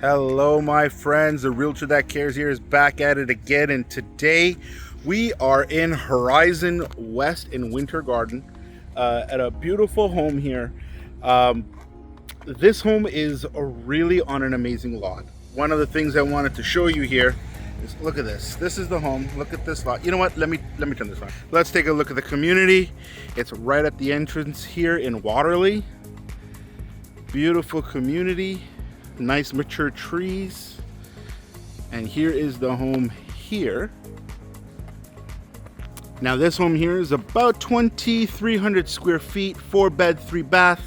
Hello, my friends. The Realtor That Cares here is back at it again, and today we are in Horizon West in Winter Garden at a beautiful home here. This home is really on an amazing lot. One of the things I wanted to show you here is look at this. This is the home. Look at this lot. You know what? Let me turn this on. Let's take a look at the community. It's right at the entrance here in Waterleigh. Beautiful community. Nice mature trees, and here is the home here. Now this home here is about 2,300 square feet, 4-bed, 3-bath.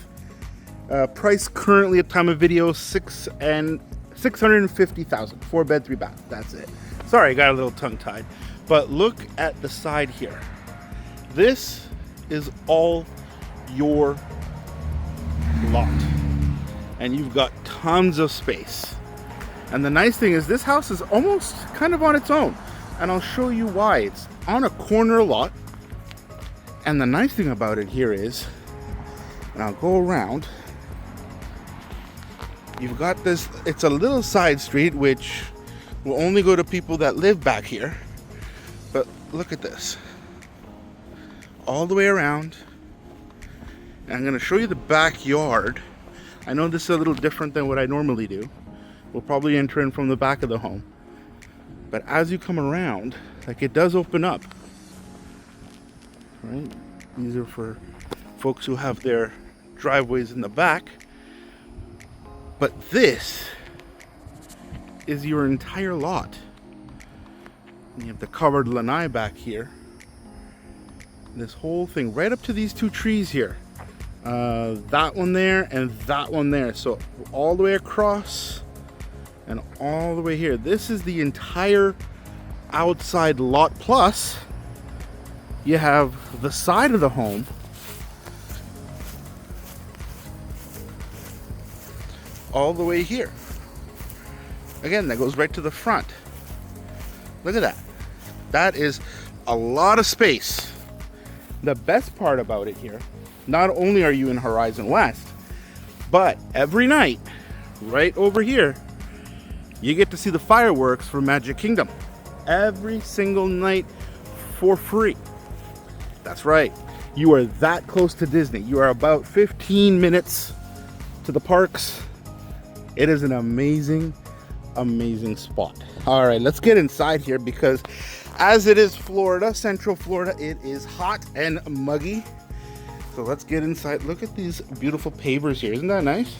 Price currently at time of video $650,000. 4-bed, 3-bath. That's it. Sorry, I got a little tongue-tied. But look at the side here. This is all your lot. And you've got tons of space. And the nice thing is this house is almost kind of on its own. And I'll show you why. It's on a corner lot. And the nice thing about it here is, and I'll go around, you've got this, it's a little side street which will only go to people that live back here. But look at this. All the way around. And I'm going to show you the backyard. I know this is a little different than what I normally do. We'll probably enter in from the back of the home. But as you come around, like, it does open up. Right? These are for folks who have their driveways in the back. But this is your entire lot. And you have the covered lanai back here. This whole thing, right up to these two trees here. That one there and that one there, so all the way across and all the way here. This is the entire outside lot, plus you have the side of the home all the way here. Again, that goes right to the front. Look at that. That is a lot of space. The best part about it here, not only are you in Horizon West, but every night, right over here, you get to see the fireworks for Magic Kingdom. Every single night for free. That's right. You are that close to Disney. You are about 15 minutes to the parks. It is an amazing, amazing spot. All right, let's get inside here because as it is Florida, Central Florida, it is hot and muggy. So let's get inside. Look at these beautiful pavers here. Isn't that nice?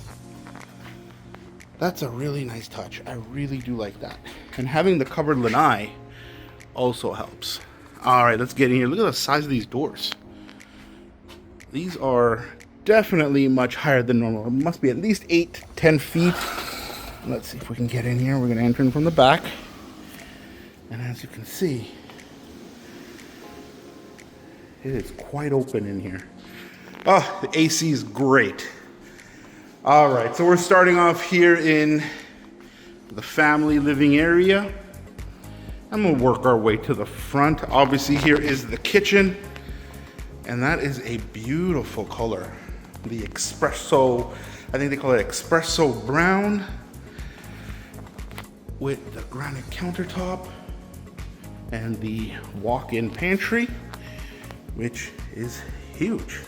That's a really nice touch. I really do like that. And having the covered lanai also helps. All right, let's get in here. Look at the size of these doors. These are definitely much higher than normal. It must be at least 8-10 feet. Let's see if we can get in here. We're going to enter in from the back. And as you can see, it is quite open in here. Oh, the AC is great. All right, so we're starting off here in the family living area. I'm gonna work our way to the front. Obviously, here is the kitchen, and that is a beautiful color. The espresso, I think they call it espresso brown, with the granite countertop and the walk-in pantry, which is huge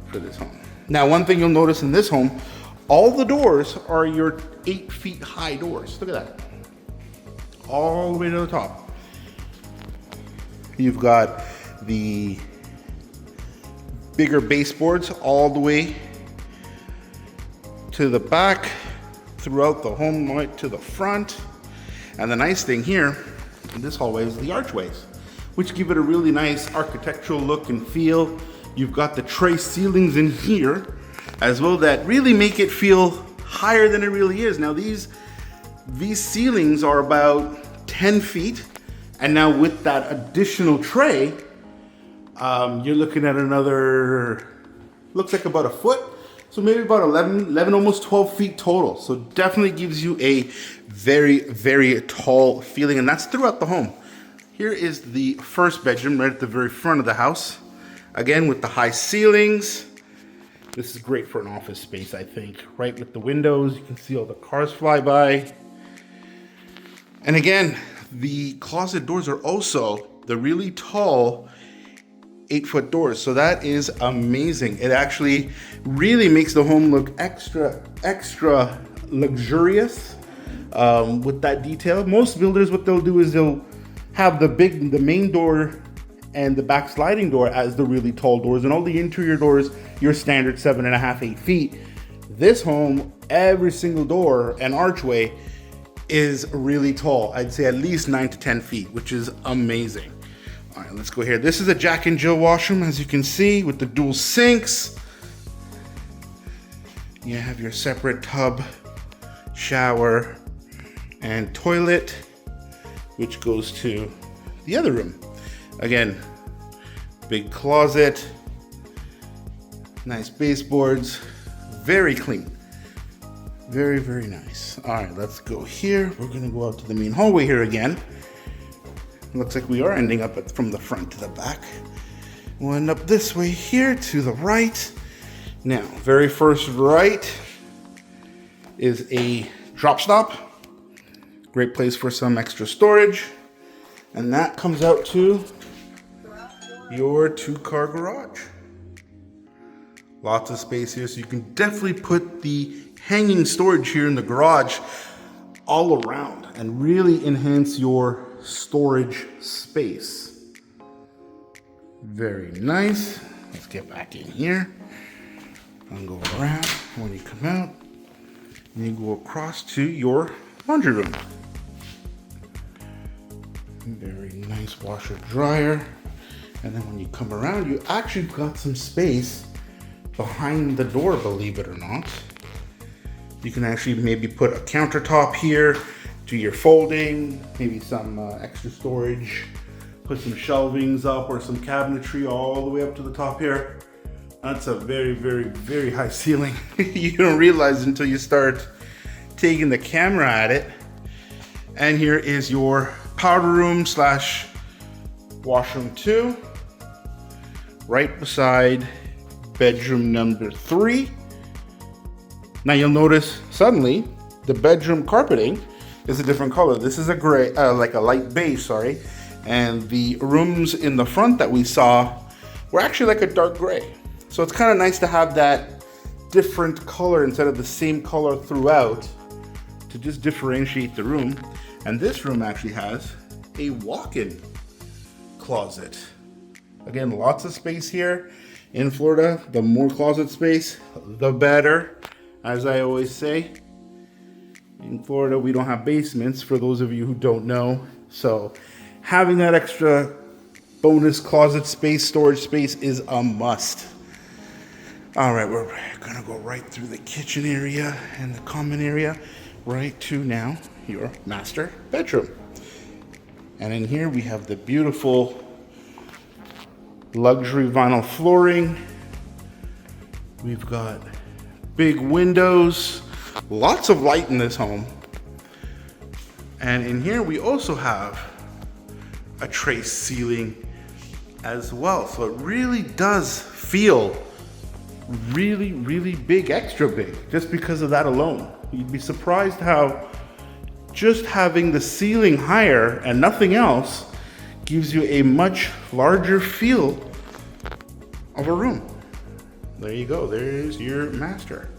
for this home. Now, one thing you'll notice in this home, all the doors are your 8 feet high doors. Look at that. All the way to the top. You've got the bigger baseboards all the way to the back, throughout the home, right to the front. And the nice thing here in this hallway is the archways, which give it a really nice architectural look and feel. You've got the tray ceilings in here as well that really make it feel higher than it really is. Now these ceilings are about 10 feet. And now with that additional tray, you're looking at another, looks like about a foot. So maybe about 11, almost 12 feet total. So definitely gives you a very, very tall feeling, and that's throughout the home. Here is the first bedroom right at the very front of the house. Again, with the high ceilings. This is great for an office space, I think. Right with the windows, you can see all the cars fly by. And again, the closet doors are also the really tall 8-foot doors. So that is amazing. It actually really makes the home look extra luxurious with that detail. Most builders, what they'll do is they'll have the main door and the back sliding door as the really tall doors, and all the interior doors, your standard 7.5, 8 feet. This home, every single door and archway is really tall. I'd say at least 9 to 10 feet, which is amazing. All right, let's go here. This is a Jack and Jill washroom, as you can see, with the dual sinks. You have your separate tub, shower, and toilet, which goes to the other room. Again, big closet, nice baseboards, very clean. Very, very nice. All right, let's go here. We're gonna go out to the main hallway here again. Looks like we are ending up from the front to the back. We'll end up this way here to the right. Now, very first right is a drop stop. Great place for some extra storage. And that comes out to your 2-car garage. Lots of space here, so you can definitely put the hanging storage here in the garage all around and really enhance your storage space. Very nice. Let's get back in here and go around. When you come out, you go across to your laundry room. Very nice washer dryer. And then when you come around, you actually got some space behind the door, believe it or not. You can actually maybe put a countertop here, do your folding, maybe some extra storage, put some shelvings up or some cabinetry all the way up to the top here. That's a very, very, very high ceiling. You don't realize until you start taking the camera at it. And here is your powder room slash washroom 2, right beside bedroom number 3. Now you'll notice suddenly the bedroom carpeting is a different color. This is a gray, like a light beige, sorry. And the rooms in the front that we saw were actually like a dark gray. So it's kind of nice to have that different color instead of the same color throughout to just differentiate the room. And this room actually has a walk-in closet. Again, lots of space here. In Florida, the more closet space, the better. As I always say, in Florida, we don't have basements, for those of you who don't know. So having that extra bonus closet space, storage space is a must. All right, we're gonna go right through the kitchen area and the common area, right to now your master bedroom. And in here we have the beautiful luxury vinyl flooring. We've got big windows, lots of light in this home. And in here we also have a trace ceiling as well. So it really does feel really, really big, extra big, just because of that alone. You'd be surprised how just having the ceiling higher and nothing else gives you a much larger feel of a room. There you go, there's your master.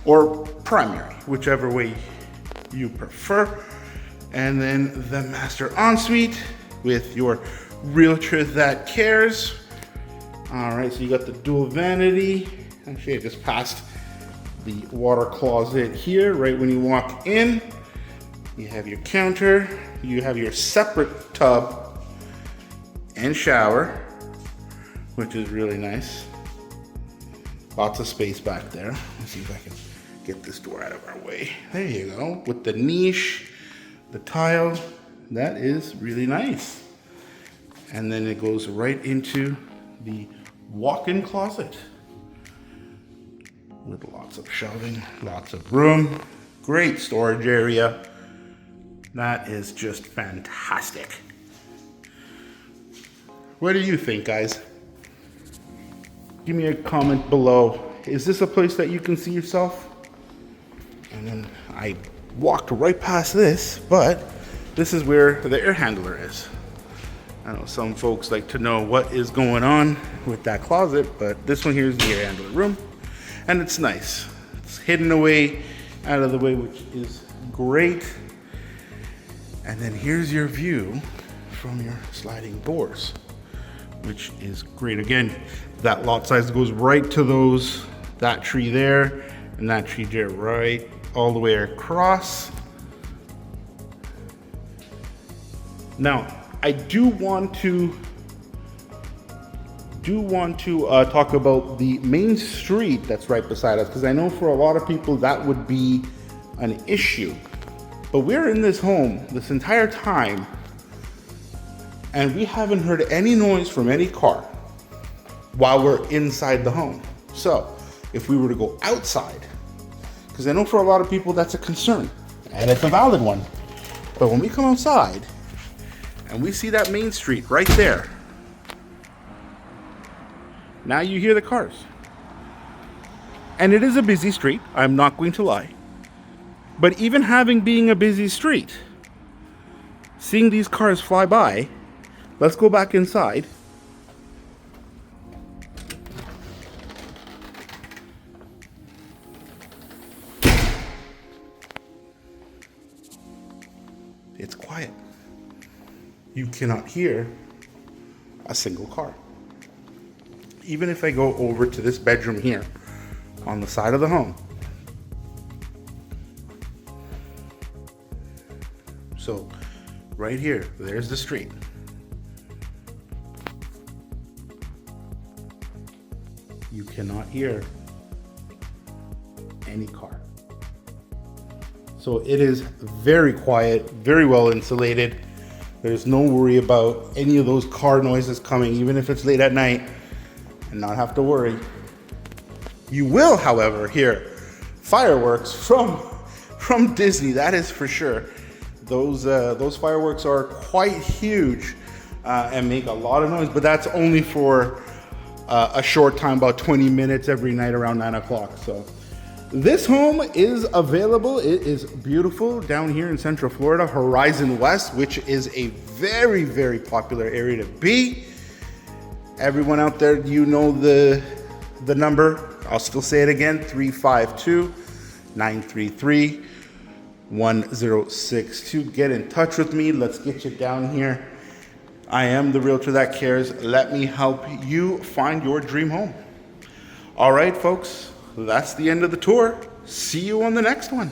Or primary, whichever way you prefer. And then the master ensuite with your realtor that cares. All right, so you got the dual vanity. Actually, I just passed the water closet here, right when you walk in. You have your counter, you have your separate tub and shower, which is really nice. Lots of space back there. Let's see if I can get this door out of our way. There you go, with the niche, the tile, that is really nice. And then it goes right into the walk-in closet with lots of shelving, lots of room, great storage area. That is just fantastic. What do you think, guys? Give me a comment below is this a place that you can see yourself? And then I walked right past this, but this is where the air handler is. I know some folks like to know what is going on with that closet, but this one here is the air handler room, and it's nice. It's hidden away, out of the way, which is great. And then here's your view from your sliding doors, which is great. Again, that lot size goes right to that tree there and that tree there, right all the way across. Now, I do want to talk about the main street that's right beside us, because I know for a lot of people that would be an issue. But we're in this home this entire time, and we haven't heard any noise from any car while we're inside the home. So if we were to go outside, because I know for a lot of people that's a concern, and it's a valid one, but when we come outside and we see that main street right there, now you hear the cars. And it is a busy street, I'm not going to lie. But even being a busy street, seeing these cars fly by, let's go back inside. It's quiet. You cannot hear a single car. Even if I go over to this bedroom here on the side of the home. So right here, there's the street. You cannot hear any car. So it is very quiet, very well insulated. There's no worry about any of those car noises coming, even if it's late at night, and not have to worry. You will, however, hear fireworks from Disney, that is for sure. Those fireworks are quite huge and make a lot of noise, but that's only for a short time, about 20 minutes every night around 9 o'clock. So this home is available. It is beautiful down here in Central Florida, Horizon West, which is a very, very popular area to be. Everyone out there, you know the number. I'll still say it again, 352-933-1062. Get in touch with me. Let's get you down here. I am the realtor that cares. Let me help you find your dream home. All right, folks, that's the end of the tour. See you on the next one.